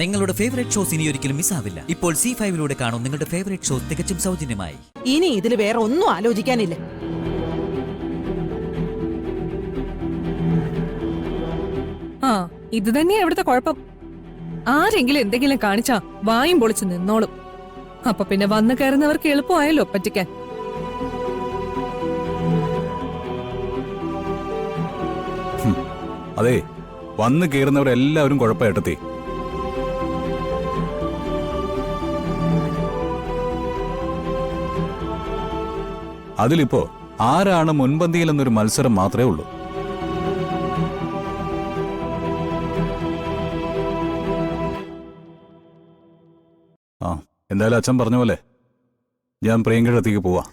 നിങ്ങളുടെ favourite shows ഇനി ഒരിക്കലും മിസ്സാവില്ല. ഇപ്പോൾ C5 കാണും നിങ്ങളുടെ ഫേവറേറ്റ് ഷോസ് തികച്ചും സൗജന്യമായി. ഇനി ഇതിൽ വേറെ ഒന്നും ആലോചിക്കാനില്ല. ആ ഇത് തന്നെയാ ഇവിടുത്തെ കുഴപ്പം. ആരെങ്കിലും എന്തെങ്കിലും കാണിച്ചാ വായും പൊളിച്ച് നിന്നോളും. അപ്പൊ പിന്നെ വന്നു കയറുന്നവർക്ക് എളുപ്പമായല്ലോ പറ്റിക്കാൻ. അതെ, വന്നു കയറുന്നവരെല്ലാവരും കുഴപ്പമായിട്ടെത്തി. അതിലിപ്പോ ആരാണ് മുൻപന്തിയിലെന്നൊരു മത്സരം മാത്രമേ ഉള്ളൂ. ആ എന്തായാലും അച്ഛൻ പറഞ്ഞ പോലെ ഞാൻ പ്രിയങ്കയുടെ അടുത്തേക്ക് പോവാ.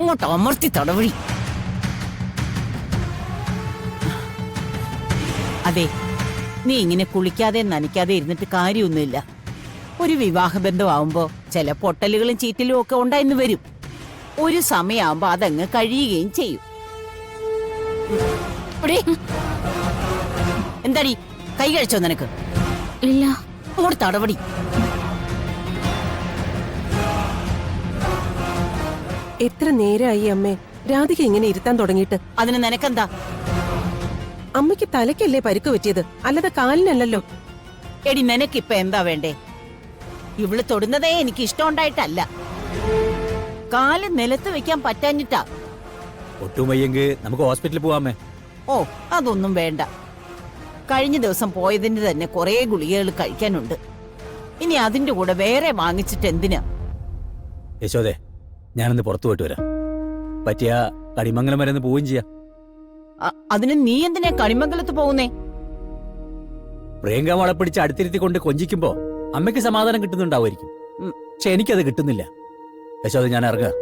അങ്ങോട്ട് അമർത്തി തടവഴി. അതെ, നീ ഇങ്ങനെ കുളിക്കാതെ നനയ്ക്കാതെ ഇരുന്നിട്ട് കാര്യമൊന്നുമില്ല. ഒരു വിവാഹബന്ധമാവുമ്പോ ചില പൊട്ടലുകളും ചീറ്റലും ഒക്കെ ഉണ്ടായിന്ന് വരും. ഒരു സമയമാകുമ്പോ അതങ്ങ് കഴിയുകയും ചെയ്യും. എന്താടി കൈ കഴിച്ചോ നിനക്ക്? ഇല്ല. അങ്ങോട്ട് തടവടി. എത്ര നേരമായി അമ്മേ രാധിക ഇങ്ങനെ ഇരുത്താൻ തുടങ്ങിയിട്ട്? അതിന് നിനക്കെന്താ? അമ്മയ്ക്ക് തലയ്ക്കല്ലേ പരിക്ക് പറ്റിയത്, അല്ലാതെ കാലിനല്ലല്ലോ. എടി നിനക്കിപ്പൊ എന്താ വേണ്ടേ? ഇവള് തൊടുന്നതേ എനിക്ക് ഇഷ്ടമുണ്ടായിട്ടല്ല, കാല് നിലത്ത് വെക്കാൻ പറ്റാഞ്ഞിട്ടാ. ഒട്ടും വയ്യെങ്കിൽ നമുക്ക് ഹോസ്പിറ്റലിൽ പോവാമേ. ഓ അതൊന്നും വേണ്ട. കഴിഞ്ഞ ദിവസം പോയതിന് തന്നെ കുറെ ഗുളികകൾ കഴിക്കാനുണ്ട്. ഇനി അതിന്റെ കൂടെ വേറെ വാങ്ങിച്ചിട്ട് എന്തിനാ? യശോദേ, ഞാനൊന്ന് പുറത്തു പോയിട്ട് വരാം. പറ്റിയ കടിമംഗലം വരെ ഒന്ന് പോവുകയും ചെയ്യാം. അതിന് നീ എന്തിനാ കണിമംഗലത്ത് പോകുന്നേ? പ്രിയങ്ക മോളെ പിടിച്ച് അടുത്തിരുത്തി കൊണ്ട് കൊഞ്ചിക്കുമ്പോ അമ്മയ്ക്ക് സമാധാനം കിട്ടുന്നുണ്ടാവുമായിരിക്കും. പക്ഷെ എനിക്കത് കിട്ടുന്നില്ല. യശോദ, ഞാൻ ഇറങ്ങാം.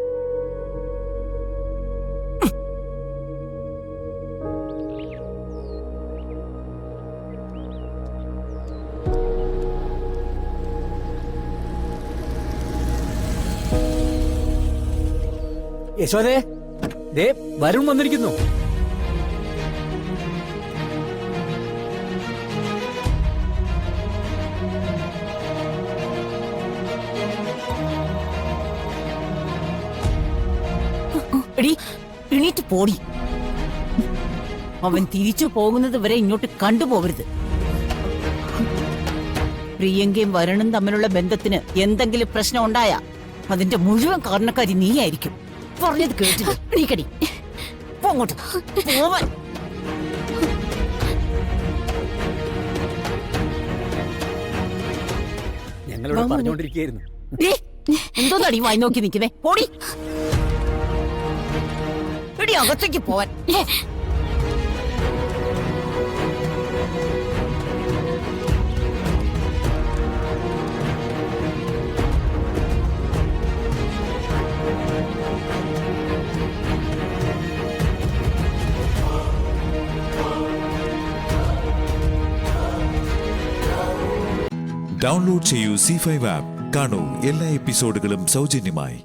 യശോദേ, ദേ വരുൺ വന്നിരിക്കുന്നു. എടി എണീറ്റ് പോടി. അവൻ തിരിച്ചു പോകുന്നത് വരെ ഇങ്ങോട്ട് കണ്ടുപോകരുത്. പ്രിയങ്കയും വരുണും തമ്മിലുള്ള ബന്ധത്തിന് എന്തെങ്കിലും പ്രശ്നം ഉണ്ടായാ അതിന്റെ മുഴുവൻ കാരണക്കാരി നീയായിരിക്കും. പറഞ്ഞത് കേട്ടില്ല. എണീക്കടി, പോങ്ങോട്ട് പോവാൻ. ഞങ്ങളോട് പറഞ്ഞുകൊണ്ടിരിക്കുകയായിരുന്നു. എന്തോന്നടി വായി നോക്കി നിൽക്കുന്നേ? പോടി എടി, അകത്തേക്ക് പോവാൻ. ഡൗൺലോഡ് ചെയ്യൂ C5 ആപ്പ്. കാണൂ എല്ലാ എപ്പിസോഡുകളും സൗജന്യമായി.